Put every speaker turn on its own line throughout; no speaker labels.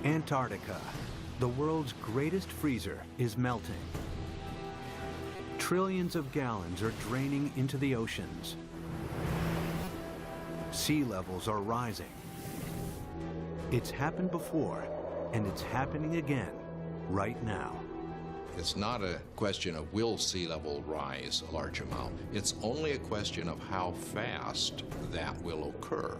Antarctica, the world's greatest freezer, is melting. Trillions of gallons are draining into the oceans. Sea levels are rising. It's happened before, and it's happening again right now.
It's not a question of will sea level rise a large amount. It's only a question of how fast that will occur.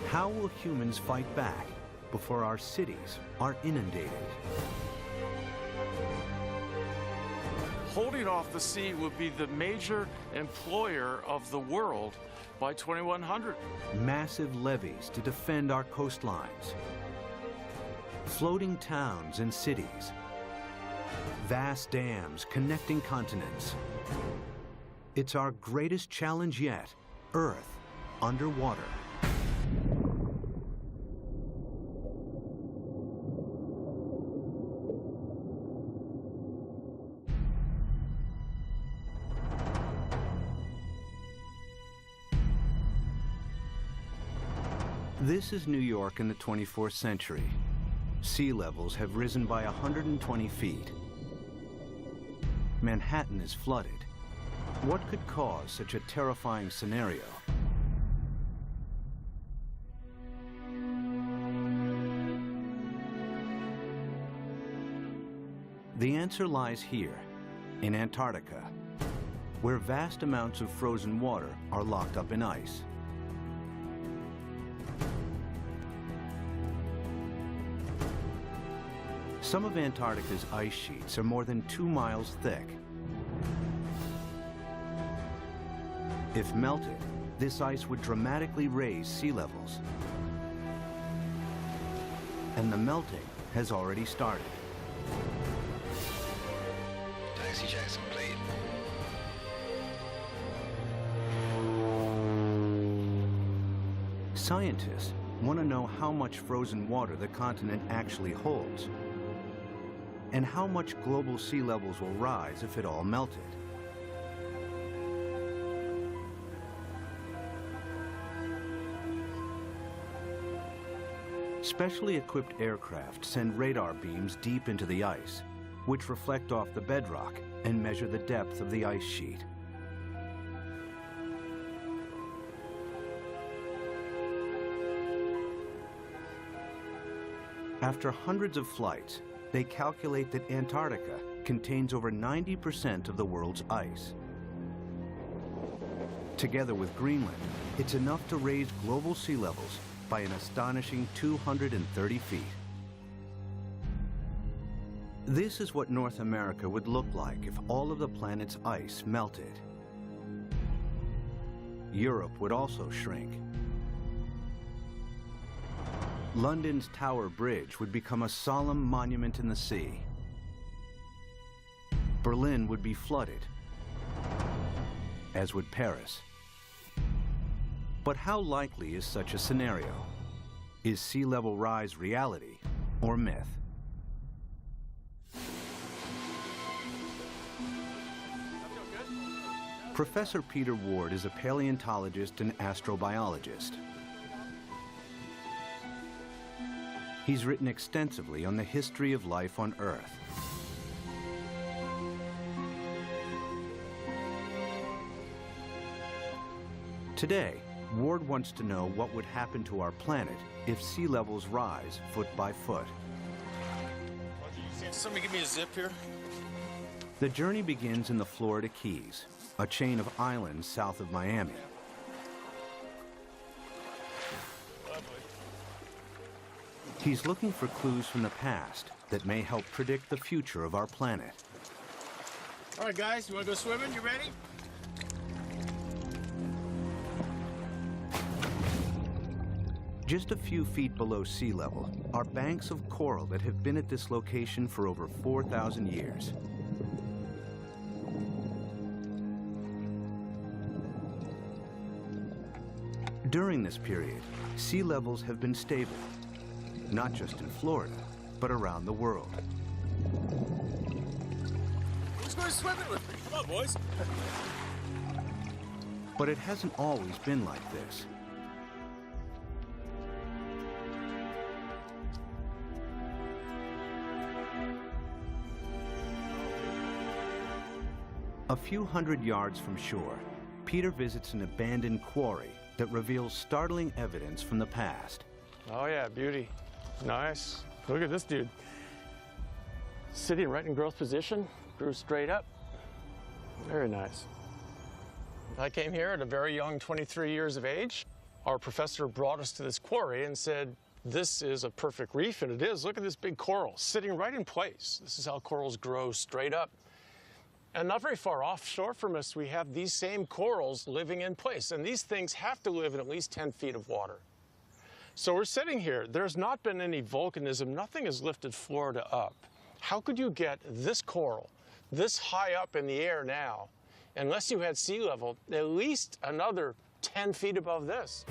How will humans fight back before our cities are inundated?
Holding off the sea would be the major employer of the world by 2100.
Massive levees to defend our coastlines. Floating towns and cities. Vast dams connecting continents. It's our greatest challenge yet, Earth underwater. This is New York in the 24th century. Sea levels have risen by 120 feet. Manhattan is flooded. What could cause such a terrifying scenario? The answer lies here, in Antarctica, where vast amounts of frozen water are locked up in ice. Some of Antarctica's ice sheets are more than 2 miles thick. If melted, this ice would dramatically raise sea levels. And the melting has already started.
Taxi jacks complete.
Scientists want to know how much frozen water the continent actually holds, and how much global sea levels will rise if it all melted. Specially equipped aircraft send radar beams deep into the ice, which reflect off the bedrock and measure the depth of the ice sheet. After hundreds of flights, they calculate that Antarctica contains over 90% of the world's ice. Together with Greenland, it's enough to raise global sea levels by an astonishing 230 feet. This is what North America would look like if all of the planet's ice melted. Europe would also shrink. London's Tower Bridge would become a solemn monument in the sea. Berlin would be flooded, as would Paris. But how likely is such a scenario? Is sea level rise reality or myth? Professor Peter Ward is a paleontologist and astrobiologist. He's written extensively on the history of life on Earth. Today, Ward wants to know what would happen to our planet if sea levels rise foot by foot.
Somebody give me a zip here.
The journey begins in the Florida Keys, a chain of islands south of Miami. He's looking for clues from the past that may help predict the future of our planet.
All right, guys, you want to go swimming? You ready?
Just a few feet below sea level are banks of coral that have been at this location for over 4,000 years. During this period, sea levels have been stable, not just in Florida, but around the world.
Who's going swimming with me? Come on, boys.
But it hasn't always been like this. A few hundred yards from shore, Peter visits an abandoned quarry that reveals startling evidence from the past.
Oh yeah, beauty. Nice. Look at this dude. Sitting right in growth position, grew straight up. Very nice. I came here at a very young 23 years of age. Our professor brought us to this quarry and said, this is a perfect reef, and it is. Look at this big coral sitting right in place. This is how corals grow straight up. And not very far offshore from us, we have these same corals living in place. And these things have to live in at least 10 feet of water. So we're sitting here. There's not been any volcanism. Nothing has lifted Florida up. How could you get this coral this high up in the air now, unless you had sea level, at least another 10 feet above this?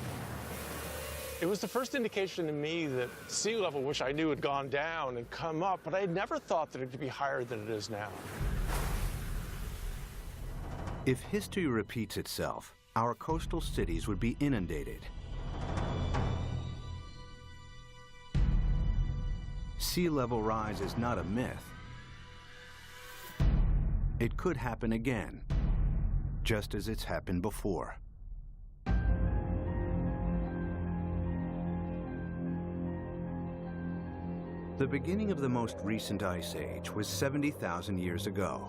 It was the first indication to me that sea level, which I knew had gone down and come up, but I had never thought that it could be higher than it is now.
If history repeats itself, our coastal cities would be inundated. Sea level rise is not a myth. It could happen again, just as it's happened before. The beginning of the most recent ice age was 70,000 years ago.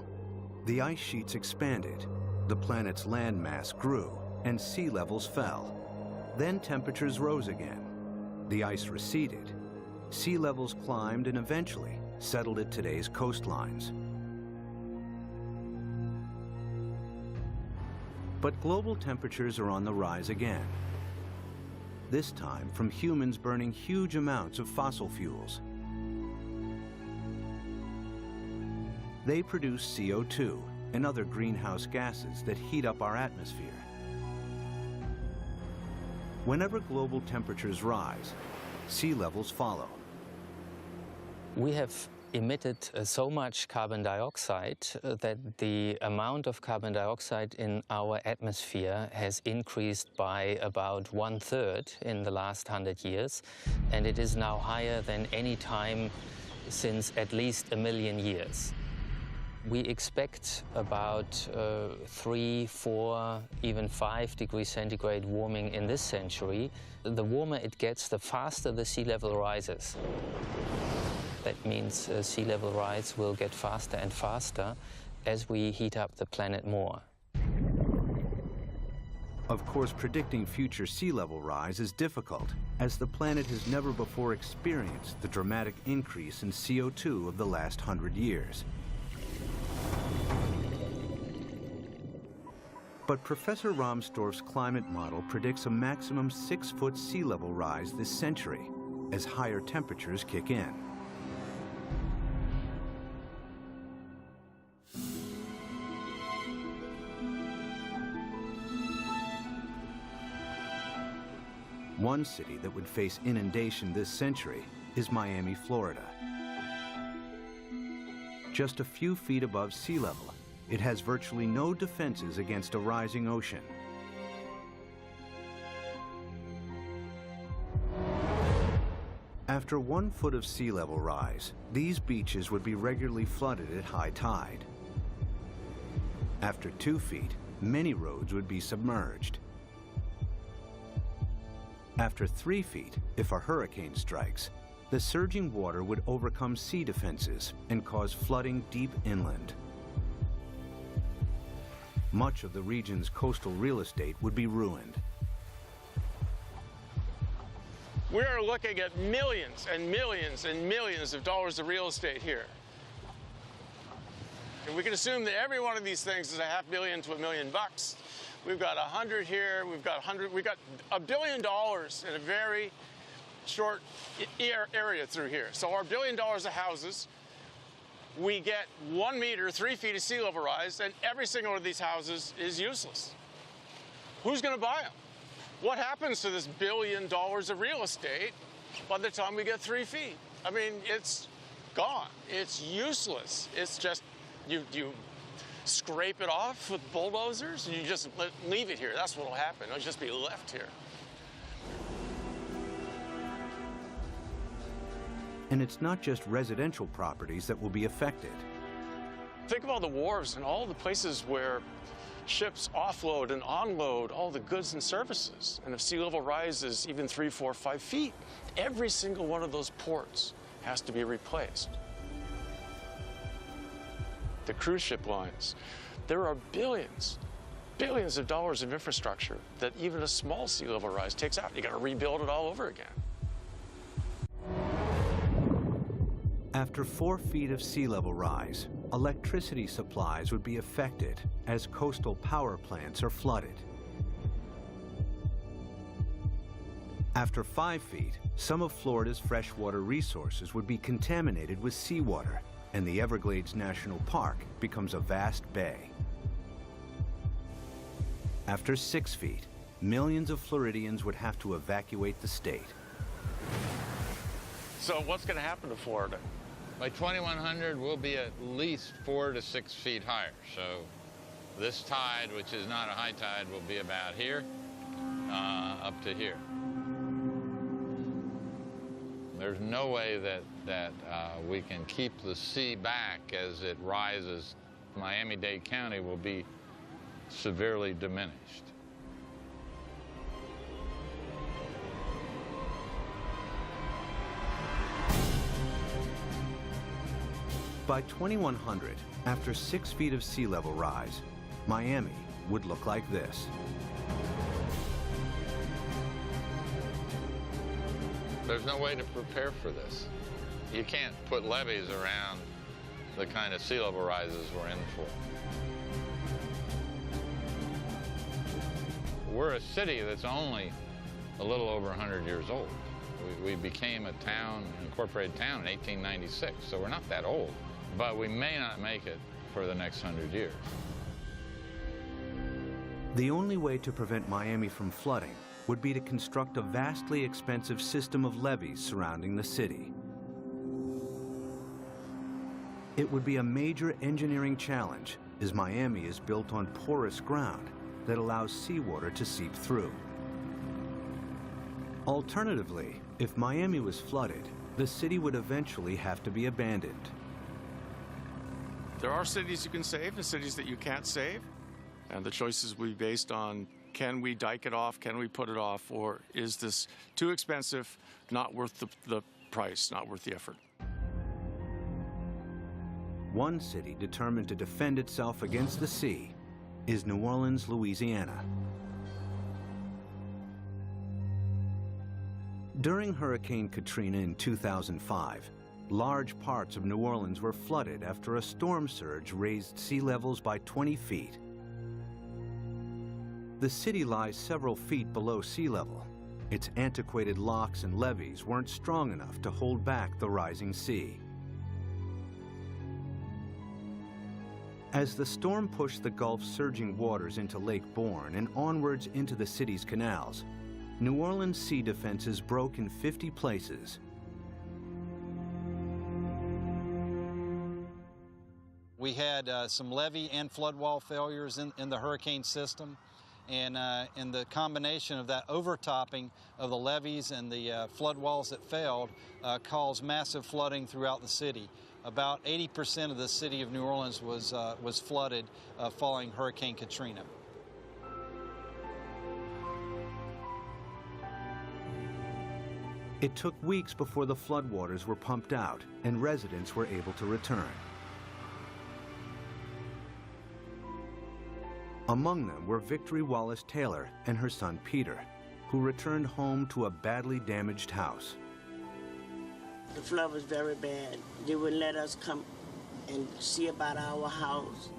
The ice sheets expanded, the planet's landmass grew, and sea levels fell. Then temperatures rose again. The ice receded. Sea levels climbed and eventually settled at today's coastlines. But global temperatures are on the rise again. This time from humans burning huge amounts of fossil fuels. They produce CO2 and other greenhouse gases that heat up our atmosphere. Whenever global temperatures rise, sea levels follow.
We have emitted so much carbon dioxide that the amount of carbon dioxide in our atmosphere has increased by about 1/3 in the last 100 years, and it is now higher than any time since at least 1 million years. We expect about 3, 4, even 5 degrees centigrade warming in this century. The warmer it gets, the faster the sea level rises. That means sea level rise will get faster and faster as we heat up the planet more.
Of course, predicting future sea level rise is difficult, as the planet has never before experienced the dramatic increase in CO2 of the last 100 years. But Professor Rahmstorf's climate model predicts a maximum 6-foot sea level rise this century, as higher temperatures kick in. One city that would face inundation this century is Miami, Florida. Just a few feet above sea level, it has virtually no defenses against a rising ocean. After 1 foot of sea level rise, these beaches would be regularly flooded at high tide. After 2 feet, many roads would be submerged. After 3 feet, if a hurricane strikes, the surging water would overcome sea defenses and cause flooding deep inland. Much of the region's coastal real estate would be ruined.
We are looking at millions and millions and millions of dollars of real estate here. And we can assume that every one of these things is $500,000 to $1 million. We've got 100 here, we've got $1 billion in a very short area through here. So our $1 billion of houses, we get 1 meter, 3 feet of sea level rise, and every single one of these houses is useless. Who's going to buy them? What happens to this $1 billion of real estate by the time we get 3 feet? I mean, it's gone. It's useless. It's just, you scrape it off with bulldozers, and you just leave it here. That's what will happen. It'll just be left here.
And it's not just residential properties that will be affected.
Think of all the wharves and all the places where ships offload and unload all the goods and services. And if sea level rises even 3, 4, 5 feet, every single one of those ports has to be replaced. The cruise ship lines, there are billions of dollars of infrastructure that even a small sea level rise takes out. You got to rebuild it all over again.
After 4 feet of sea level rise, electricity supplies would be affected as coastal power plants are flooded. After 5 feet, some of Florida's freshwater resources would be contaminated with seawater, and the Everglades National Park becomes a vast bay. After 6 feet, millions of Floridians would have to evacuate the state.
So what's going to happen to Florida?
By 2100, we'll be at least 4 to 6 feet higher. So this tide, which is not a high tide, will be about here, up to here. There's no way that we can keep the sea back as it rises. Miami-Dade County will be severely diminished.
By 2100, after 6 feet of sea level rise, Miami would look like this.
There's no way to prepare for this. You can't put levees around the kind of sea level rises we're in for. We're a city that's only a little over 100 years old. We became a town, an incorporated town in 1896, so we're not that old. But we may not make it for the next 100 years.
The only way to prevent Miami from flooding would be to construct a vastly expensive system of levees surrounding the city. It would be a major engineering challenge, as Miami is built on porous ground that allows seawater to seep through. Alternatively, if Miami was flooded, the city would eventually have to be abandoned.
There are cities you can save and cities that you can't save, and the choices will be based on, can we dike it off, can we put it off, or is this too expensive, not worth the price, not worth the effort.
One city determined to defend itself against the sea is New Orleans, Louisiana. During Hurricane Katrina in 2005, large parts of New Orleans were flooded after a storm surge raised sea levels by 20 feet. The city lies several feet below sea level. Its antiquated locks and levees weren't strong enough to hold back the rising sea. As the storm pushed the Gulf's surging waters into Lake Borgne and onwards into the city's canals, New Orleans' sea defenses broke in 50 places.
We had some levee and flood wall failures in the hurricane system, and the combination of that overtopping of the levees and the flood walls that failed caused massive flooding throughout the city. About 80% of the city of New Orleans was flooded following Hurricane Katrina.
It took weeks before the floodwaters were pumped out and residents were able to return. Among them were Victory Wallace Taylor and her son Peter, who returned home to a badly damaged house.
The flood was very bad. They wouldn't let us come and see about our house.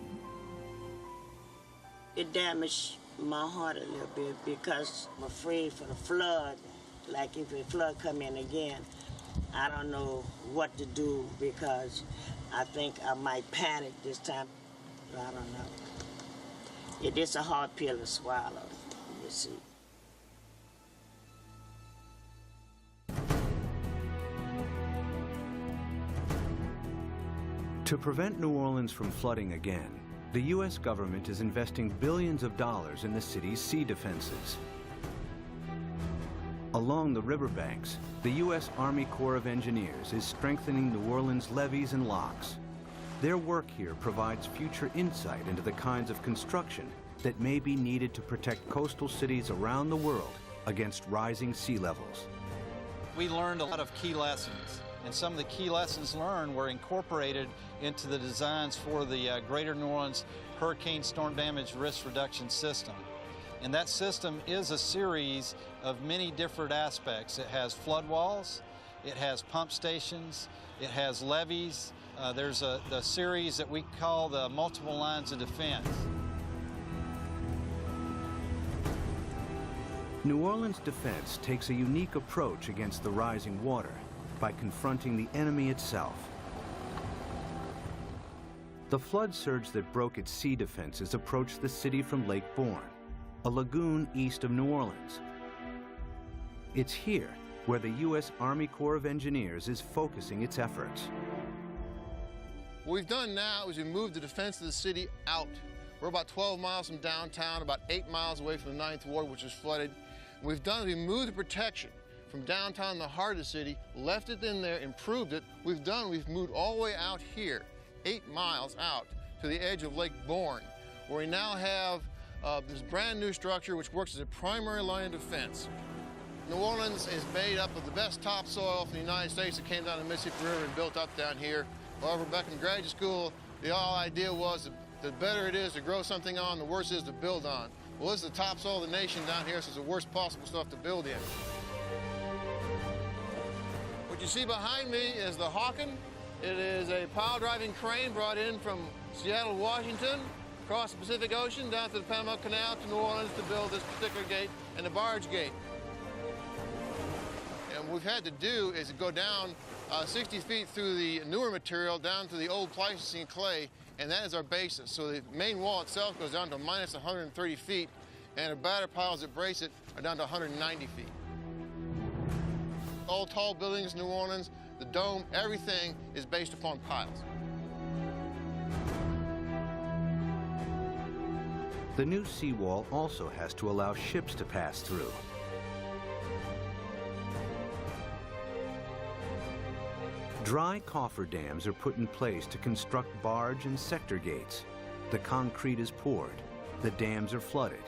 It damaged my heart a little bit because I'm afraid for the flood. Like if the flood come in again, I don't know what to do because I think I might panic this time. I don't know. It is a hard pill to swallow, you see.
To prevent New Orleans from flooding again, the U.S. government is investing billions of dollars in the city's sea defenses. Along the riverbanks, the U.S. Army Corps of Engineers is strengthening New Orleans' levees and locks. Their work here provides future insight into the kinds of construction that may be needed to protect coastal cities around the world against rising sea levels.
We learned a lot of key lessons, and some of the key lessons learned were incorporated into the designs for the Greater New Orleans Hurricane Storm Damage Risk Reduction System. And that system is a series of many different aspects. It has flood walls, it has pump stations, it has levees. There's the series that we call the multiple lines of defense.
New Orleans defense takes a unique approach against the rising water by confronting the enemy itself. The flood surge that broke its sea defenses approached the city from Lake Bourne, a lagoon east of New Orleans. It's here where the U.S. Army Corps of Engineers is focusing its efforts.
What we've done now is we moved the defense of the city out. We're about 12 miles from downtown, about 8 miles away from the 9th Ward, which is flooded. What we've done is we moved the protection from downtown, the heart of the city, left it in there, improved it. We've moved all the way out here, 8 miles out to the edge of Lake Bourne, where we now have this brand new structure which works as a primary line of defense. New Orleans is made up of the best topsoil from the United States that came down the Mississippi River and built up down here. However, back in graduate school, the whole idea was that the better it is to grow something on, the worse it is to build on. Well, this is the topsoil of the nation down here, so it's the worst possible stuff to build in. What you see behind me is the Hawken. It is a pile-driving crane brought in from Seattle, Washington, across the Pacific Ocean, down to the Panama Canal to New Orleans to build this particular gate and the barge gate. And what we've had to do is go down 60 feet through the newer material down to the old Pleistocene clay, and that is our basis. So the main wall itself goes down to minus 130 feet, and the batter piles that brace it are down to 190 feet. All tall buildings in New Orleans, the dome, everything is based upon piles.
The new seawall also has to allow ships to pass through. Dry cofferdams are put in place to construct barge and sector gates. The concrete is poured, the dams are flooded,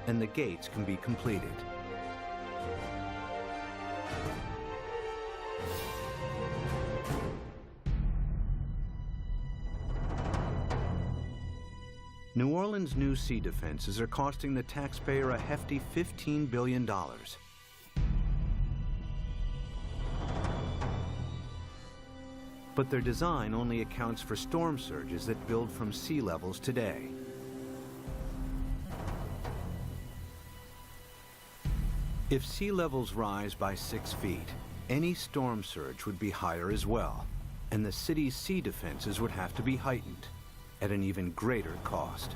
and the gates can be completed. New Orleans' new sea defenses are costing the taxpayer a hefty $15 billion. But their design only accounts for storm surges that build from sea levels today. If sea levels rise by 6 feet, any storm surge would be higher as well, and the city's sea defenses would have to be heightened at an even greater cost.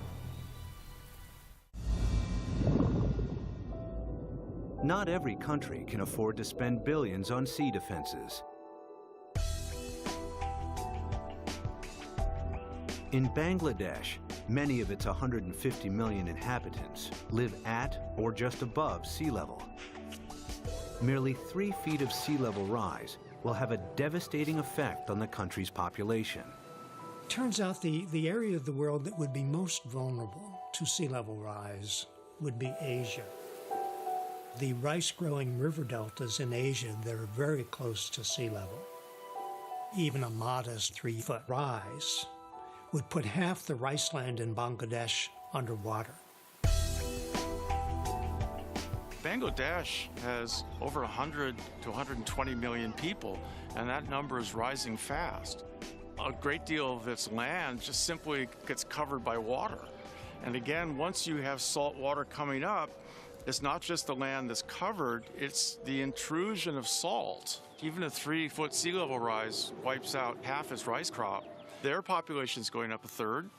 Not every country can afford to spend billions on sea defenses. In Bangladesh, many of its 150 million inhabitants live at or just above sea level. Merely 3 feet of sea level rise will have a devastating effect on the country's population.
Turns out the area of the world that would be most vulnerable to sea level rise would be Asia. The rice-growing river deltas in Asia that are very close to sea level. Even a modest 3-foot rise would put half the rice land in Bangladesh underwater.
Bangladesh has over 100 to 120 million people, and that number is rising fast. A great deal of its land just simply gets covered by water. And again, once you have salt water coming up, it's not just the land that's covered, it's the intrusion of salt. Even a 3-foot sea level rise wipes out half its rice crop. Their population is going up a third,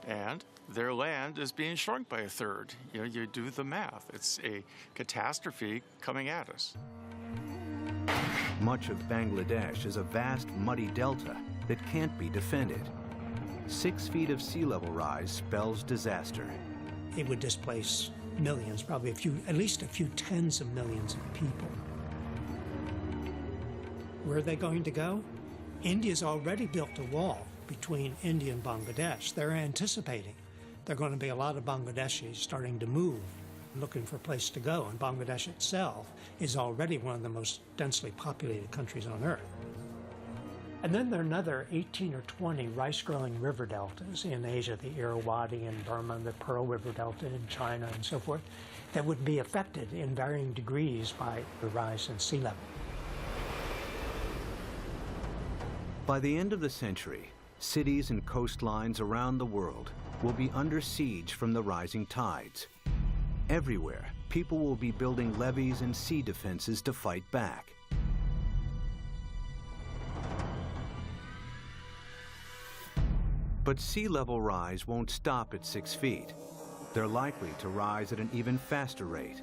and their land is being shrunk by a third. You know, you do the math. It's a catastrophe coming at us.
Much of Bangladesh is a vast muddy delta that can't be defended. 6 feet of sea level rise spells disaster.
It would displace millions, probably at least a few tens of millions of people. Where are they going to go? India's already built a wall between India and Bangladesh. They're anticipating there are going to be a lot of Bangladeshis starting to move, looking for a place to go, and Bangladesh itself is already one of the most densely populated countries on Earth. And then there are another 18 or 20 rice-growing river deltas in Asia, the Irrawaddy in Burma, the Pearl River Delta in China, and so forth, that would be affected in varying degrees by the rise in sea level.
By the end of the century, cities and coastlines around the world will be under siege from the rising tides. Everywhere, people will be building levees and sea defenses to fight back. But sea level rise won't stop at 6 feet. They're likely to rise at an even faster rate.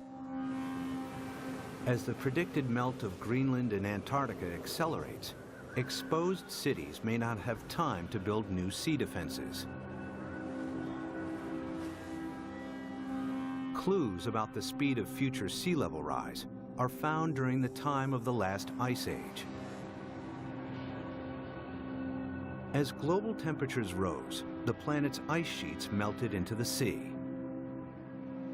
As the predicted melt of Greenland and Antarctica accelerates, exposed cities may not have time to build new sea defenses. Clues about the speed of future sea level rise are found during the time of the last ice age. As global temperatures rose, the planet's ice sheets melted into the sea.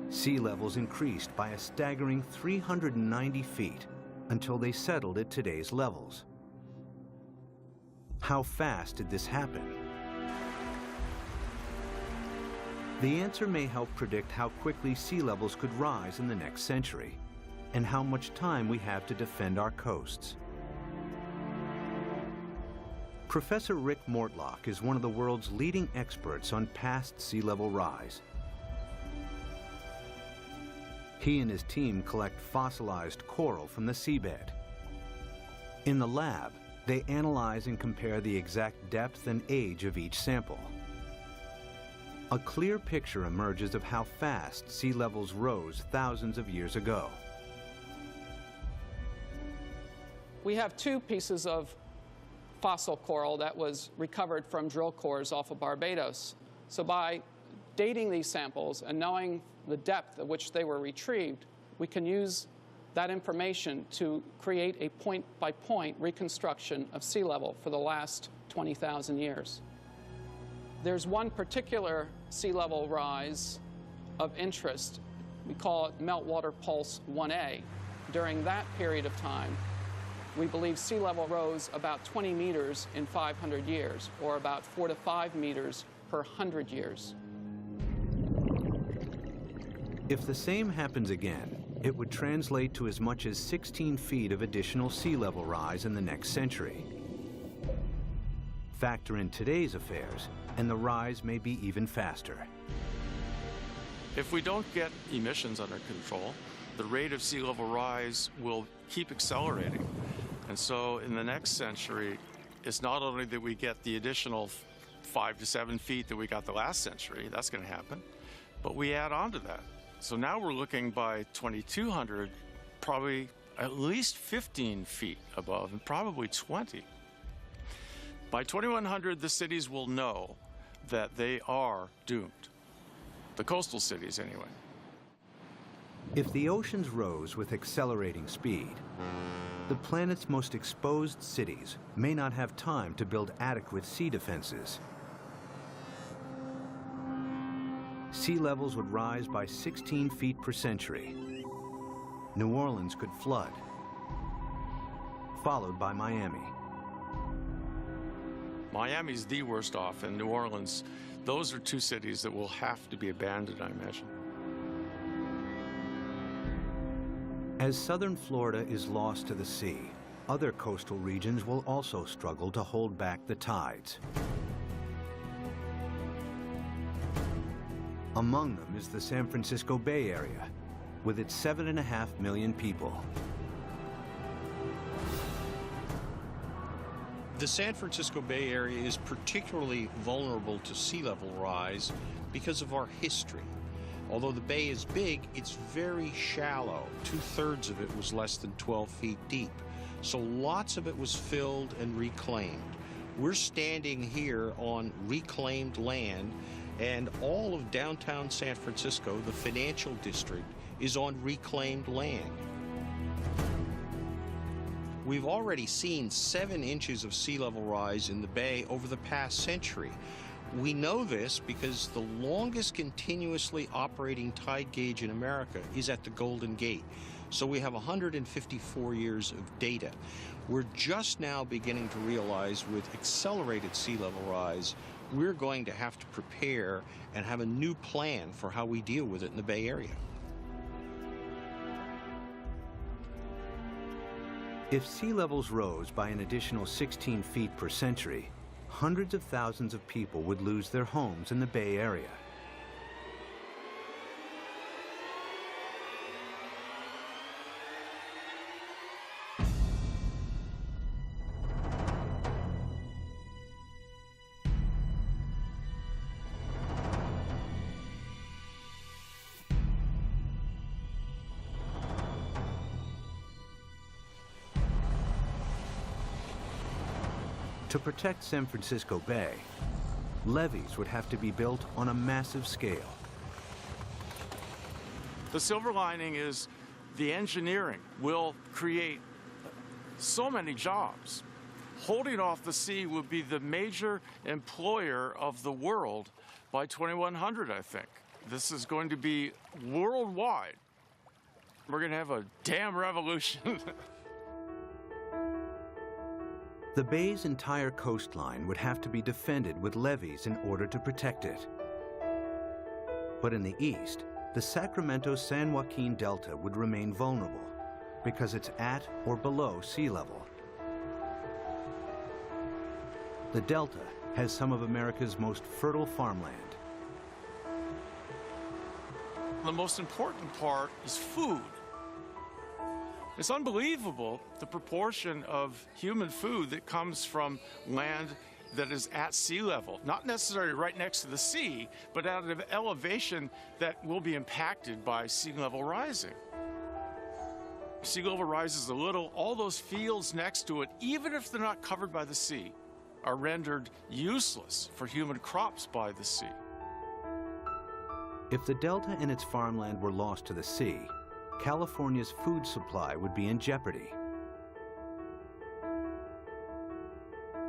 Sea levels increased by a staggering 390 feet until they settled at today's levels. How fast did this happen? The answer may help predict how quickly sea levels could rise in the next century, and how much time we have to defend our coasts. Professor Rick Mortlock is one of the world's leading experts on past sea level rise. He and his team collect fossilized coral from the seabed. In the lab, they analyze and compare the exact depth and age of each sample. A clear picture emerges of how fast sea levels rose thousands of years ago.
We have two pieces of fossil coral that was recovered from drill cores off of Barbados. So by dating these samples and knowing the depth at which they were retrieved, we can use that information to create a point-by-point reconstruction of sea level for the last 20,000 years. There's one particular sea level rise of interest. We call it Meltwater Pulse 1A. During that period of time, we believe sea level rose about 20 meters in 500 years, or about 4 to 5 meters per 100 years.
If the same happens again, it would translate to as much as 16 feet of additional sea level rise in the next century. Factor in today's affairs, and the rise may be even faster.
If we don't get emissions under control, the rate of sea level rise will keep accelerating. And so in the next century, it's not only that we get the additional 5 to 7 feet that we got the last century, that's going to happen, but we add on to that. So now we're looking by 2200, probably at least 15 feet above, and probably 20. By 2100, the cities will know that they are doomed. The coastal cities, anyway.
If the oceans rose with accelerating speed, the planet's most exposed cities may not have time to build adequate sea defenses. Sea levels would rise by 16 feet per century. New Orleans could flood, followed by Miami.
Miami's the worst off, and New Orleans, those are two cities that will have to be abandoned, I imagine.
As southern Florida is lost to the sea, other coastal regions will also struggle to hold back the tides. Among them is the San Francisco Bay Area, with its 7.5 million people.
The San Francisco Bay Area is particularly vulnerable to sea level rise because of our history. Although the bay is big, it's very shallow. 2/3 of it was less than 12 feet deep. So lots of it was filled and reclaimed. We're standing here on reclaimed land, and all of downtown San Francisco, the financial district, is on reclaimed land. We've already seen 7 inches of sea level rise in the bay over the past century. We know this because the longest continuously operating tide gauge in America is at the Golden Gate. So we have 154 years of data. We're just now beginning to realize with accelerated sea level rise, we're going to have to prepare and have a new plan for how we deal with it in the Bay Area.
If sea levels rose by an additional 16 feet per century, hundreds of thousands of people would lose their homes in the Bay Area. To protect San Francisco Bay, levees would have to be built on a massive scale.
The silver lining is the engineering will create so many jobs. Holding off the sea will be the major employer of the world by 2100, I think. This is going to be worldwide. We're going to have a damn revolution.
The bay's entire coastline would have to be defended with levees in order to protect it. But in the east, the Sacramento-San Joaquin Delta would remain vulnerable because it's at or below sea level. The Delta has some of America's most fertile farmland.
The most important part is food. It's unbelievable the proportion of human food that comes from land that is at sea level, not necessarily right next to the sea, but at an elevation that will be impacted by sea level rising. Sea level rises a little, all those fields next to it, even if they're not covered by the sea, are rendered useless for human crops by the sea.
If the Delta and its farmland were lost to the sea, California's food supply would be in jeopardy.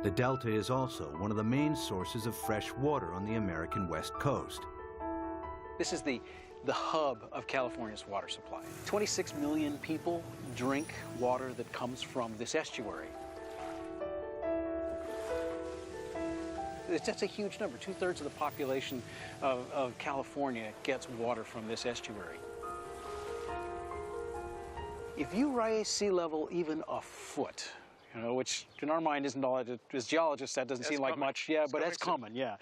The Delta is also one of the main sources of fresh water on the American West Coast.
This is the hub of California's water supply. 26 million people drink water that comes from this estuary. That's a huge number. 2/3 of the population of California gets water from this estuary. If you raise sea level even a foot, you know, which in our mind isn't all, as geologists, that doesn't seem like much, yeah, but that's common, yeah.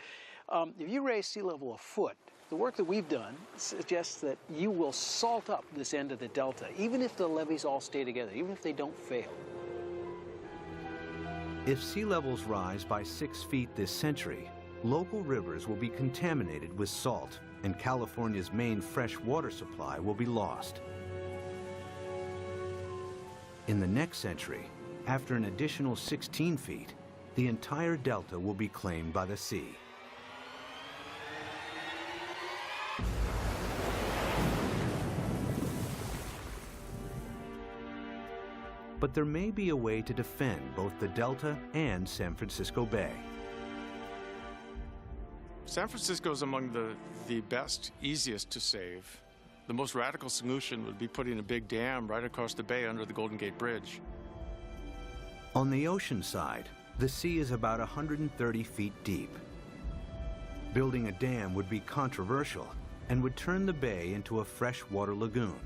If you raise sea level a foot, the work that we've done suggests that you will salt up this end of the delta, even if the levees all stay together, even if they don't fail.
If sea levels rise by 6 feet this century, local rivers will be contaminated with salt, and California's main fresh water supply will be lost. In the next century, after an additional 16 feet, the entire delta will be claimed by the sea. But there may be a way to defend both the Delta and San Francisco Bay.
San Francisco is among the best, easiest to save. The most radical solution would be putting a big dam right across the bay under the Golden Gate Bridge.
On the ocean side, the sea is about 130 feet deep. Building a dam would be controversial and would turn the bay into a freshwater lagoon.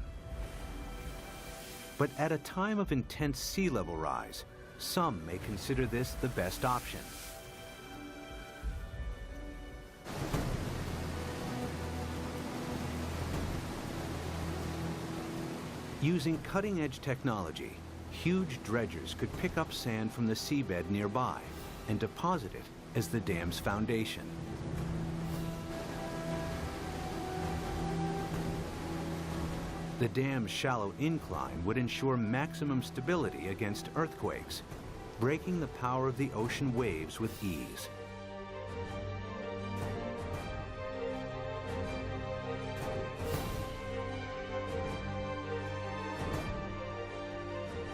But at a time of intense sea level rise, some may consider this the best option. Using cutting-edge technology, huge dredgers could pick up sand from the seabed nearby and deposit it as the dam's foundation. The dam's shallow incline would ensure maximum stability against earthquakes, breaking the power of the ocean waves with ease.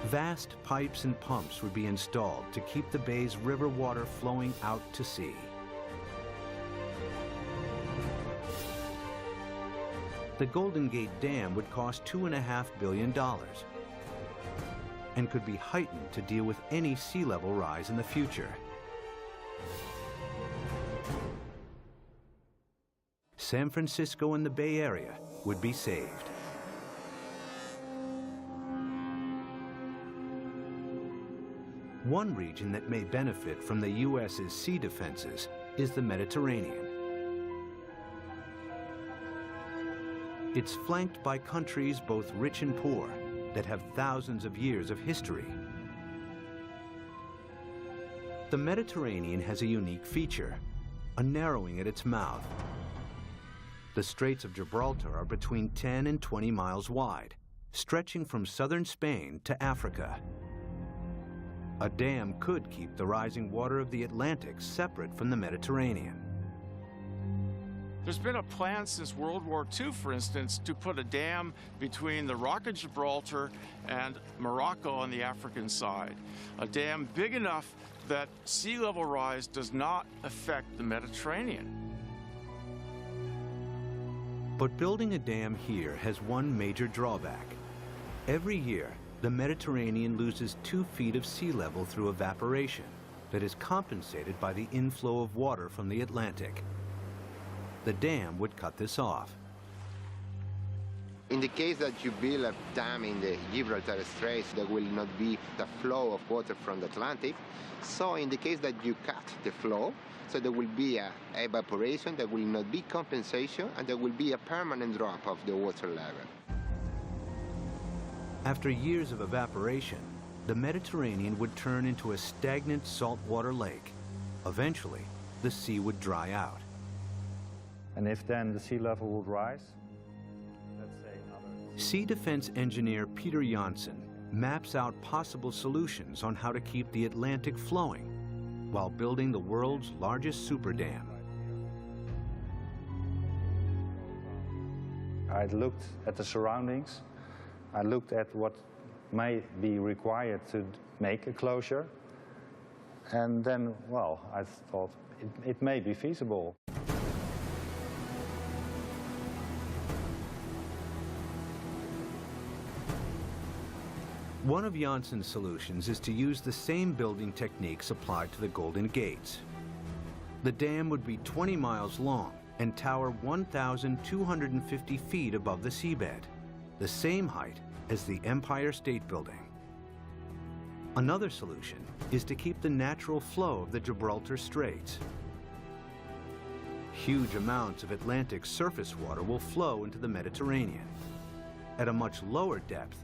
Vast pipes and pumps would be installed to keep the bay's river water flowing out to sea. The Golden Gate Dam would cost $2.5 billion and could be heightened to deal with any sea level rise in the future. San Francisco and the Bay Area would be saved. One region that may benefit from the U.S.'s sea defenses is the Mediterranean. It's flanked by countries both rich and poor that have thousands of years of history. The Mediterranean has a unique feature, a narrowing at its mouth. The Straits of Gibraltar are between 10 and 20 miles wide, stretching from southern Spain to Africa. A dam could keep the rising water of the Atlantic separate from the Mediterranean.
There's been a plan since World War II, for instance, to put a dam between the Rock of Gibraltar and Morocco on the African side. A dam big enough that sea level rise does not affect the Mediterranean.
But building a dam here has one major drawback. Every year, the Mediterranean loses 2 feet of sea level through evaporation that is compensated by the inflow of water from the Atlantic. The dam would cut this off.
In the case that you build a dam in the Gibraltar Straits, there will not be the flow of water from the Atlantic. So in the case that you cut the flow, so there will be a evaporation, there will not be compensation, and there will be a permanent drop of the water level.
After years of evaporation, the Mediterranean would turn into a stagnant saltwater lake. Eventually, the sea would dry out.
And if then the sea level would rise, let's say
Sea defense engineer Peter Janssen maps out possible solutions on how to keep the Atlantic flowing while building the world's largest super dam.
I looked at the surroundings. I looked at what may be required to make a closure. And then, well, I thought it may be feasible.
One of Janssen's solutions is to use the same building techniques applied to the Golden Gates. The dam would be 20 miles long and tower 1,250 feet above the seabed, the same height as the Empire State Building. Another solution is to keep the natural flow of the Gibraltar Straits. Huge amounts of Atlantic surface water will flow into the Mediterranean. At a much lower depth,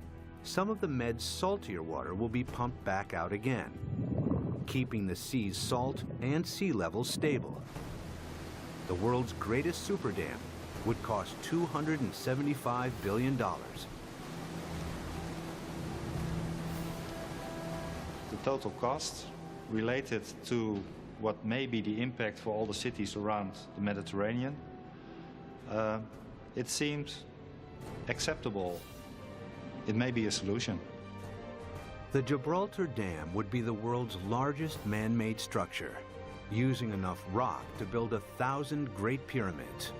some of the Med's saltier water will be pumped back out again, keeping the sea's salt and sea levels stable. The world's greatest super dam would cost $275 billion.
The total cost related to what may be the impact for all the cities around the Mediterranean, it seems acceptable. It may be a solution.
The Gibraltar Dam would be the world's largest man-made structure, using enough rock to build 1,000 Great Pyramids.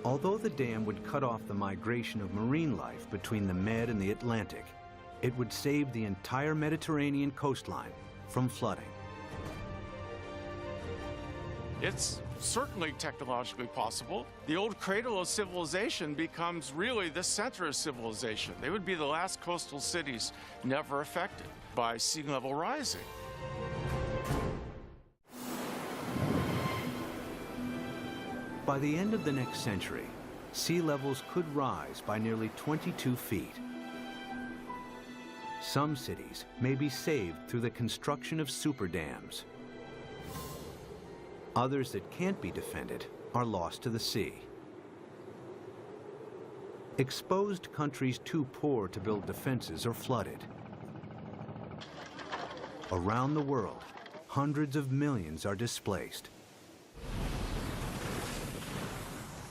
Although the dam would cut off the migration of marine life between the Med and the Atlantic, it would save the entire Mediterranean coastline from flooding.
It's certainly technologically possible. The old cradle of civilization becomes really the center of civilization. They would be the last coastal cities never affected by sea level rising.
By the end of the next century, sea levels could rise by nearly 22 feet. Some cities may be saved through the construction of super dams. Others that can't be defended are lost to the sea. Exposed countries too poor to build defenses are flooded. Around the world, hundreds of millions are displaced.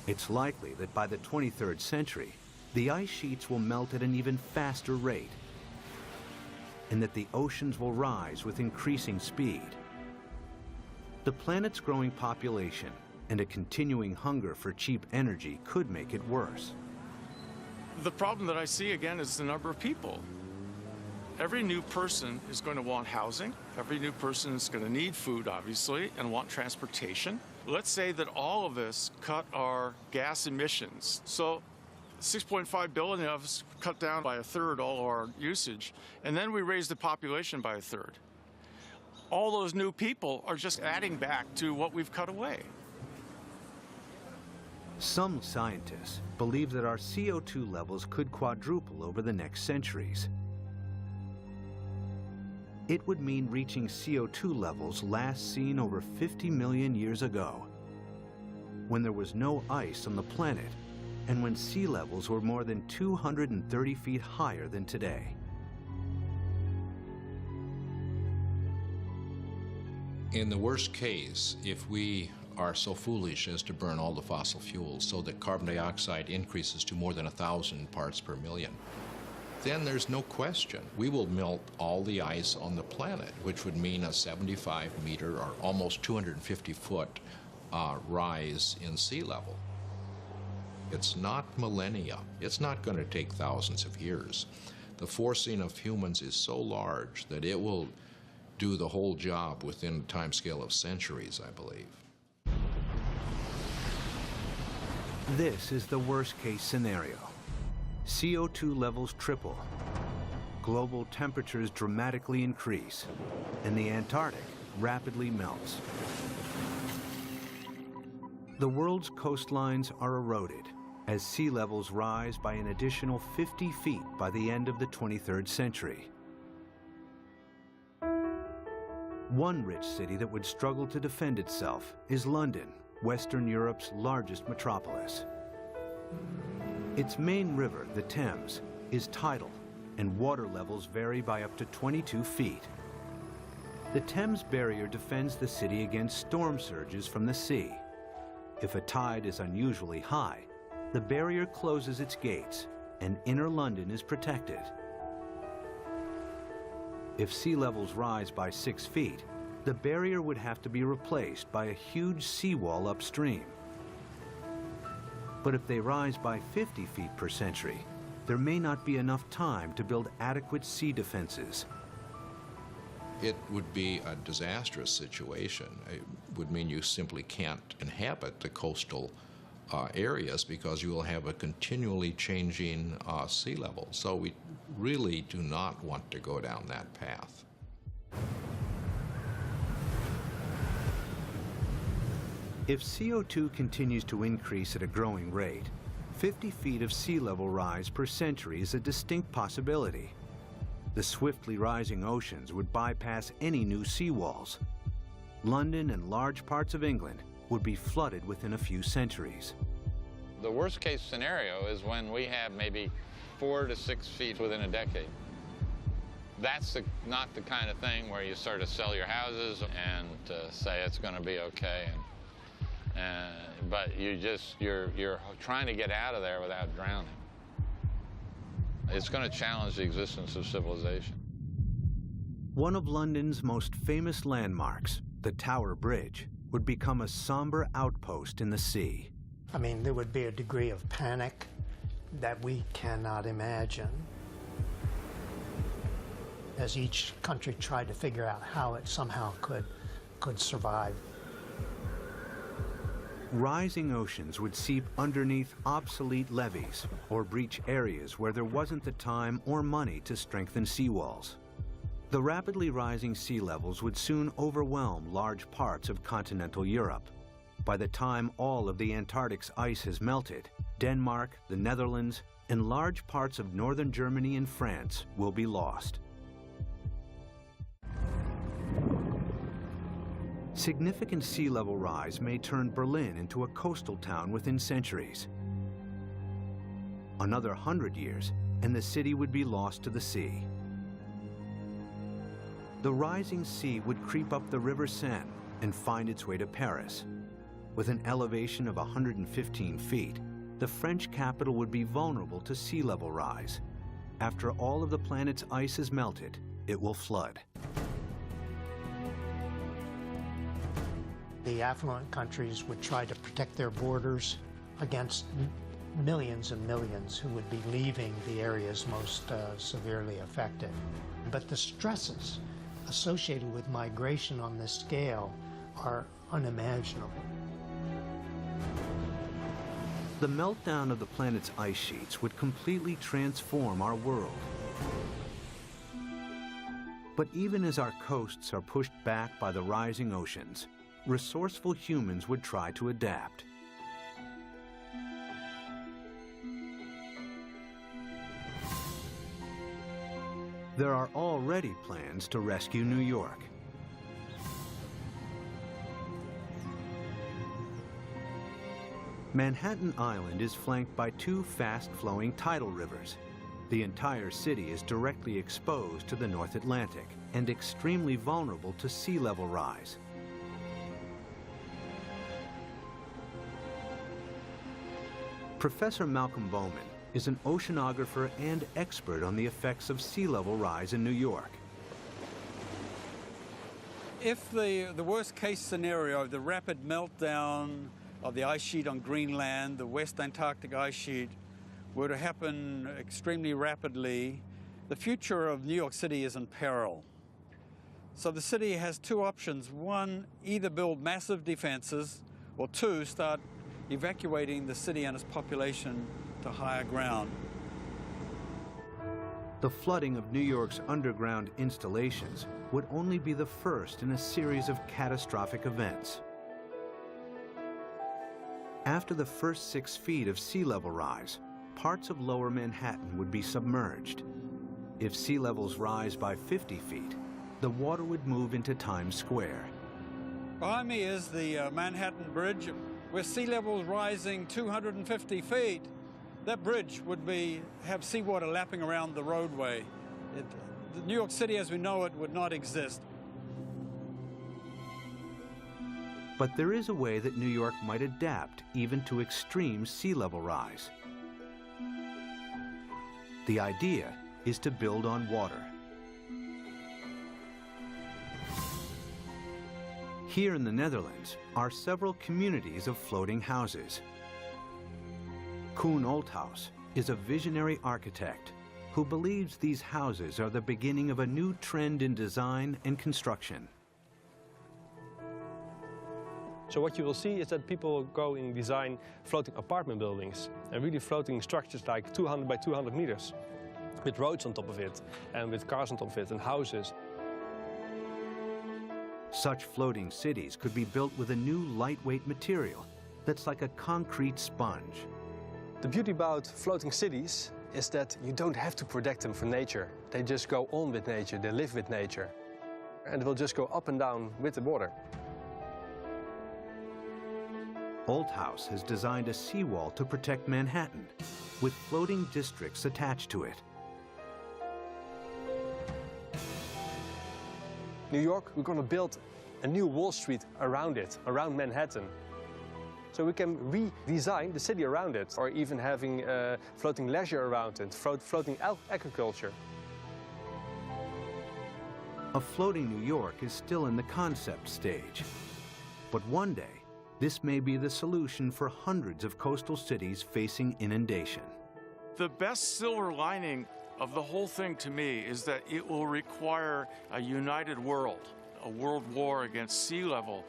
It's likely that by the 23rd century, the ice sheets will melt at an even faster rate, and that the oceans will rise with increasing speed. The planet's growing population and a continuing hunger for cheap energy could make it worse.
The problem that I see again is the number of people. Every new person is going to want housing. Every new person is going to need food, obviously, and want transportation. Let's say that all of us cut our gas emissions. So 6.5 billion of us cut down by a third all of our usage, and then we raise the population by a third. All those new people are just adding back to what we've cut away.
Some scientists believe that our CO2 levels could quadruple over the next centuries. It would mean reaching CO2 levels last seen over 50 million years ago, when there was no ice on the planet and when sea levels were more than 230 feet higher than today.
In the worst case, if we are so foolish as to burn all the fossil fuels so that carbon dioxide increases to more than 1,000 parts per million, then there's no question we will melt all the ice on the planet, which would mean a 75-meter or almost 250-foot rise in sea level. It's not millennia. It's not going to take thousands of years. The forcing of humans is so large that it will do the whole job within a timescale of centuries, I believe.
This is the worst-case scenario. CO2 levels triple, global temperatures dramatically increase, and the Antarctic rapidly melts. The world's coastlines are eroded as sea levels rise by an additional 50 feet by the end of the 23rd century. One rich city that would struggle to defend itself is London, Western Europe's largest metropolis. Its main river, the Thames, is tidal, and water levels vary by up to 22 feet. The Thames barrier defends the city against storm surges from the sea. If a tide is unusually high, the barrier closes its gates, and inner London is protected. If sea levels rise by 6 feet, the barrier would have to be replaced by a huge seawall upstream. But if they rise by 50 feet per century, there may not be enough time to build adequate sea defenses.
It would be a disastrous situation. It would mean you simply can't inhabit the coastal areas because you will have a continually changing sea level. So we really do not want to go down that path.
If CO2 continues to increase at a growing rate, 50 feet of sea level rise per century is a distinct possibility. The swiftly rising oceans would bypass any new seawalls. London and large parts of England would be flooded within a few centuries.
The worst case scenario is when we have maybe 4 to 6 feet within a decade. That's not the kind of thing where you sort of sell your houses and say it's going to be okay. But you're trying to get out of there without drowning. It's going to challenge the existence of civilization.
One of London's most famous landmarks, the Tower Bridge, would become a somber outpost in the sea.
I mean, there would be a degree of panic that we cannot imagine as each country tried to figure out how it somehow could survive.
Rising oceans would seep underneath obsolete levees or breach areas where there wasn't the time or money to strengthen seawalls. The rapidly rising sea levels would soon overwhelm large parts of continental Europe. By the time all of the Antarctic's ice has melted, Denmark, the Netherlands, and large parts of northern Germany and France will be lost. Significant sea level rise may turn Berlin into a coastal town within centuries. Another 100 years, and the city would be lost to the sea. The rising sea would creep up the River Seine and find its way to Paris. With an elevation of 115 feet, the French capital would be vulnerable to sea level rise. After all of the planet's ice is melted, it will flood.
The affluent countries would try to protect their borders against millions and millions who would be leaving the areas most severely affected. But the stresses associated with migration on this scale are unimaginable.
The meltdown of the planet's ice sheets would completely transform our world. But even as our coasts are pushed back by the rising oceans, resourceful humans would try to adapt. There are already plans to rescue New York. Manhattan Island is flanked by two fast-flowing tidal rivers. The entire city is directly exposed to the North Atlantic and extremely vulnerable to sea level rise. Professor Malcolm Bowman is an oceanographer and expert on the effects of sea level rise in New York.
If the worst case scenario, the rapid meltdown of the ice sheet on Greenland, the West Antarctic ice sheet, were to happen extremely rapidly, the future of New York City is in peril. So the city has two options. One, either build massive defenses, or two, start evacuating the city and its population to higher ground.
The flooding of New York's underground installations would only be the first in a series of catastrophic events. After the first 6 feet of sea level rise, parts of lower Manhattan would be submerged. If sea levels rise by 50 feet, the water would move into Times Square.
Behind me is the Manhattan Bridge, with sea levels rising 250 feet. That bridge would have seawater lapping around the roadway. New York City as we know it would not exist.
But there is a way that New York might adapt even to extreme sea level rise. The idea is to build on water. Here in the Netherlands are several communities of floating houses. Koen Olthaus is a visionary architect who believes these houses are the beginning of a new trend in design and construction.
So what you will see is that people go and design floating apartment buildings and really floating structures like 200 by 200 meters with roads on top of it and with cars on top of it and houses.
Such floating cities could be built with a new lightweight material that's like a concrete sponge.
The beauty about floating cities is that you don't have to protect them from nature. They just go on with nature, they live with nature. And they will just go up and down with the water.
Olthaus has designed a seawall to protect Manhattan, with floating districts attached to it.
New York, we're going to build a new Wall Street around it, around Manhattan. So we can redesign the city around it, or even having floating leisure around it, floating agriculture.
A floating New York is still in the concept stage. But one day, this may be the solution for hundreds of coastal cities facing inundation.
The best silver lining of the whole thing to me is that it will require a united world. A world war against sea level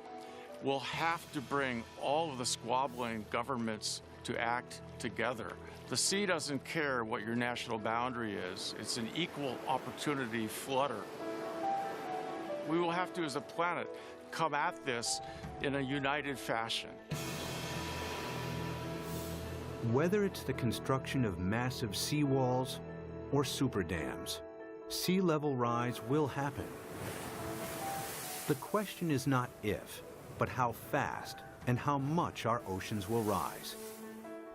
will have to bring all of the squabbling governments to act together. The sea doesn't care what your national boundary is. It's an equal opportunity flooder. We will have to, as a planet, come at this in a united fashion.
Whether it's the construction of massive seawalls or super dams, sea level rise will happen. The question is not if, but how fast and how much our oceans will rise.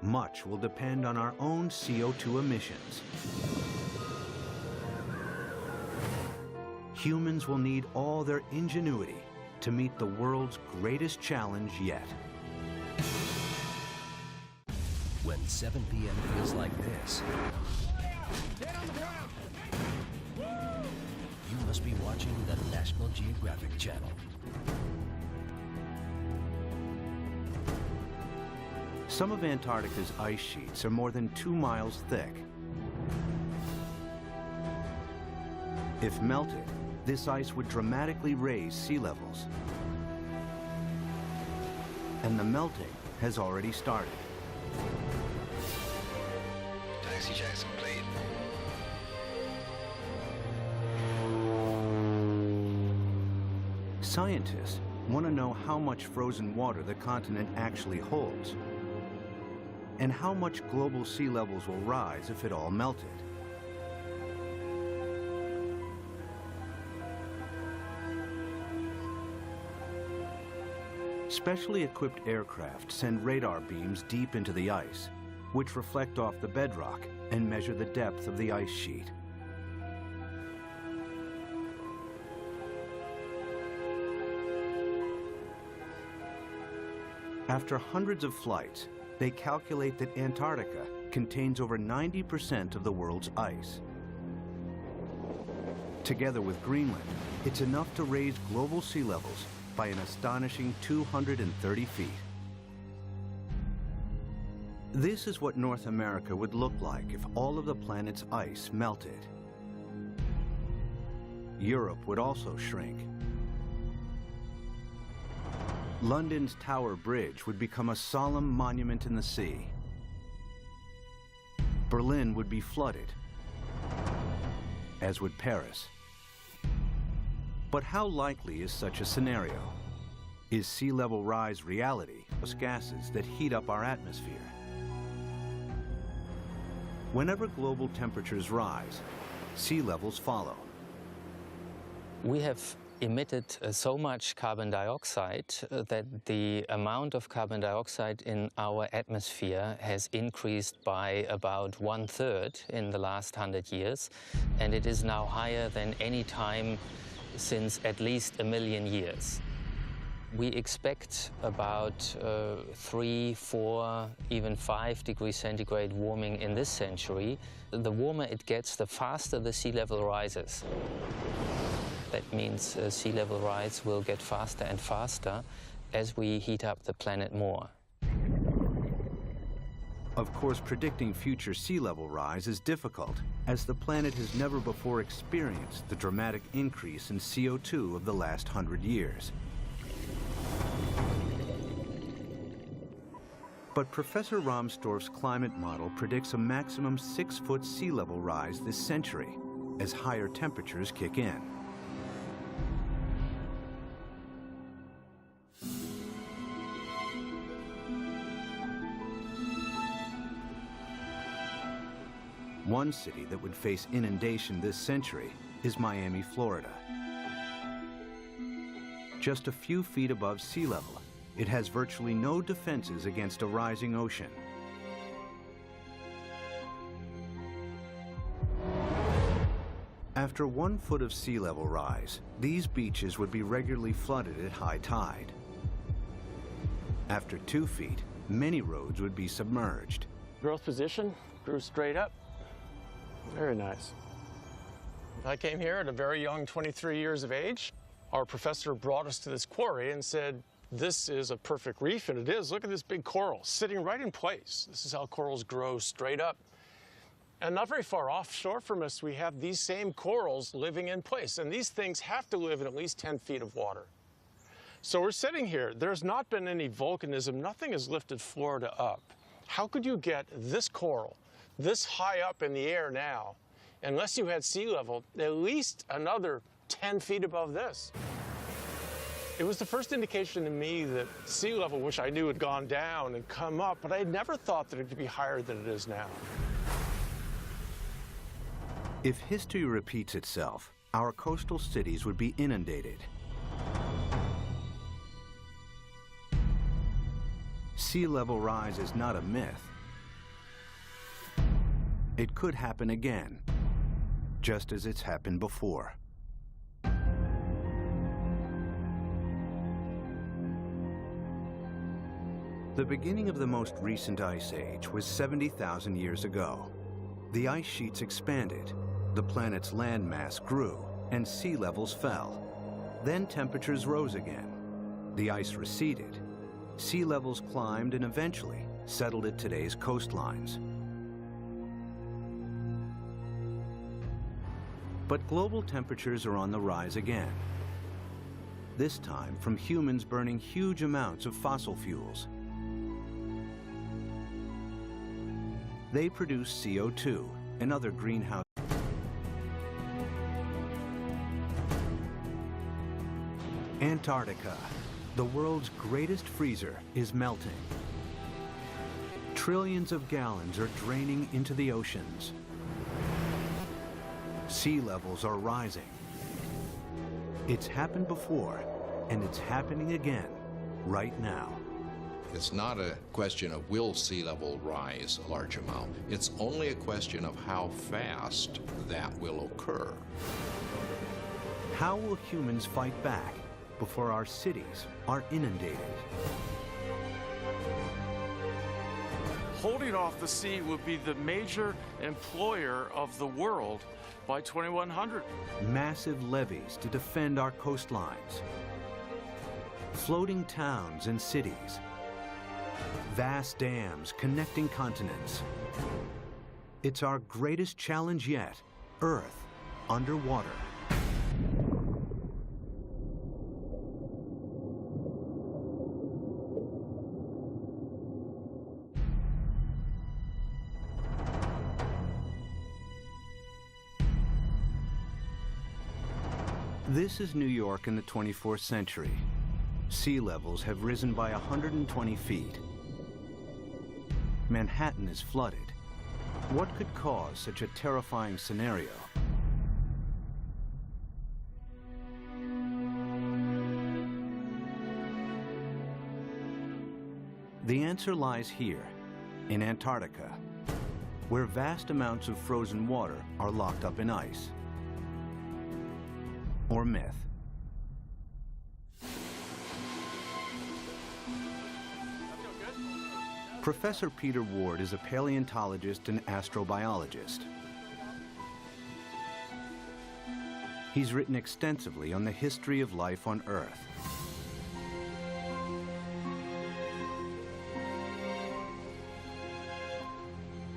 Much will depend on our own CO2 emissions. Humans will need all their ingenuity to meet the world's greatest challenge yet.
When when 7 p.m. feels like this, you must be watching the National Geographic Channel.
Some of Antarctica's ice sheets are more than 2 miles thick. If melted, this ice would dramatically raise sea levels. And the melting has already started.
Taxi checks complete.
Scientists want to know how much frozen water the continent actually holds, and how much global sea levels will rise if it all melted. Specially equipped aircraft send radar beams deep into the ice, which reflect off the bedrock and measure the depth of the ice sheet. After hundreds of flights, they calculate that Antarctica contains over 90% of the world's ice. Together with Greenland, it's enough to raise global sea levels by an astonishing 230 feet. This is what North America would look like if all of the planet's ice melted. Europe would also shrink. London's Tower Bridge would become a solemn monument in the sea. Berlin would be flooded, as would Paris. But how likely is such a scenario? Is sea level rise reality? Those gases that heat up our atmosphere. Whenever global temperatures rise, sea levels follow.
We have emitted so much carbon dioxide that the amount of carbon dioxide in our atmosphere has increased by about 1/3 in the last 100 years, and it is now higher than any time since at least 1 million years. We expect about 3, 4, even 5 degrees centigrade warming in this century. The warmer it gets, the faster the sea level rises. That means sea level rise will get faster and faster as we heat up the planet more.
Of course, predicting future sea level rise is difficult, as the planet has never before experienced the dramatic increase in CO2 of the last 100 years. But Professor Rahmstorff's climate model predicts a maximum 6-foot sea level rise this century, as higher temperatures kick in. One city that would face inundation this century is Miami, Florida. Just a few feet above sea level, it has virtually no defenses against a rising ocean. After 1 foot of sea level rise, these beaches would be regularly flooded at high tide. After 2 feet, many roads would be submerged.
Growth position, grew straight up. Very nice. I came here at a very young 23 years of age. Our professor brought us to this quarry and said, this is a perfect reef, and it is. Look at this big coral sitting right in place. This is how corals grow straight up. And not very far offshore from us, we have these same corals living in place. And these things have to live in at least 10 feet of water. So we're sitting here. There's not been any volcanism. Nothing has lifted Florida up. How could you get this coral this high up in the air now, unless you had sea level, at least another 10 feet above this? It was the first indication to me that sea level, which I knew had gone down and come up, but I had never thought that it could be higher than it is now.
If history repeats itself, our coastal cities would be inundated. Sea level rise is not a myth. It could happen again, just as it's happened before. The beginning of the most recent ice age was 70,000 years ago. The ice sheets expanded, the planet's landmass grew, and sea levels fell. Then temperatures rose again. The ice receded. Sea levels climbed and eventually settled at today's coastlines. But global temperatures are on the rise again. This time from humans burning huge amounts of fossil fuels. They produce CO2 and other greenhouse. Antarctica, the world's greatest freezer, is melting. Trillions of gallons are draining into the oceans. Sea levels are rising. It's happened before, and it's happening again right now.
It's not a question of will sea level rise a large amount. It's only a question of how fast that will occur.
How will humans fight back before our cities are inundated?
Holding off the sea would be the major employer of the world by 2100.
Massive levees to defend our coastlines. Floating towns and cities. Vast dams connecting continents. It's our greatest challenge yet, Earth underwater. This is New York in the 24th century. Sea levels have risen by 120 feet. Manhattan is flooded. What could cause such a terrifying scenario? The answer lies here, in Antarctica, where vast amounts of frozen water are locked up in ice. Or myth. Professor Peter Ward is a paleontologist and astrobiologist. He's written extensively on the history of life on Earth.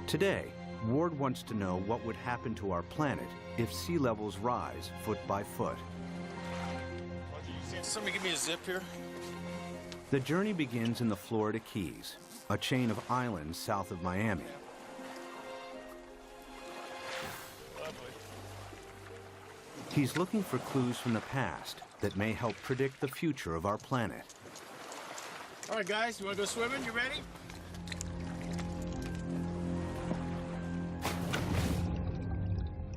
Today, Ward wants to know what would happen to our planet if sea levels rise foot by foot.
Somebody give me a zip here.
The journey begins in the Florida Keys, a chain of islands south of Miami. He's looking for clues from the past that may help predict the future of our planet.
All right, guys, you want to go swimming? You ready?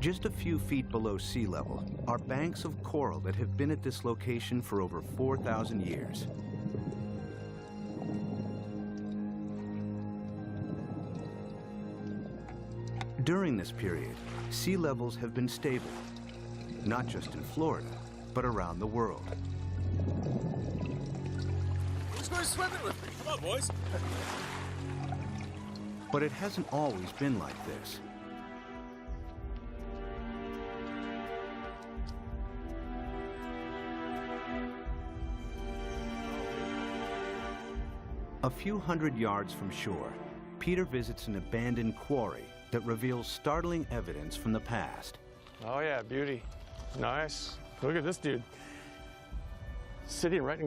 Just a few feet below sea level are banks of coral that have been at this location for over 4,000 years. During this period, sea levels have been stable, not just in Florida, but around the world.
Who's going swimming with me? Come on, boys.
But it hasn't always been like this. A few hundred yards from shore, Peter visits an abandoned quarry that reveals startling evidence from the past.
Oh yeah, beauty. Nice. Look at this dude. Sitting right in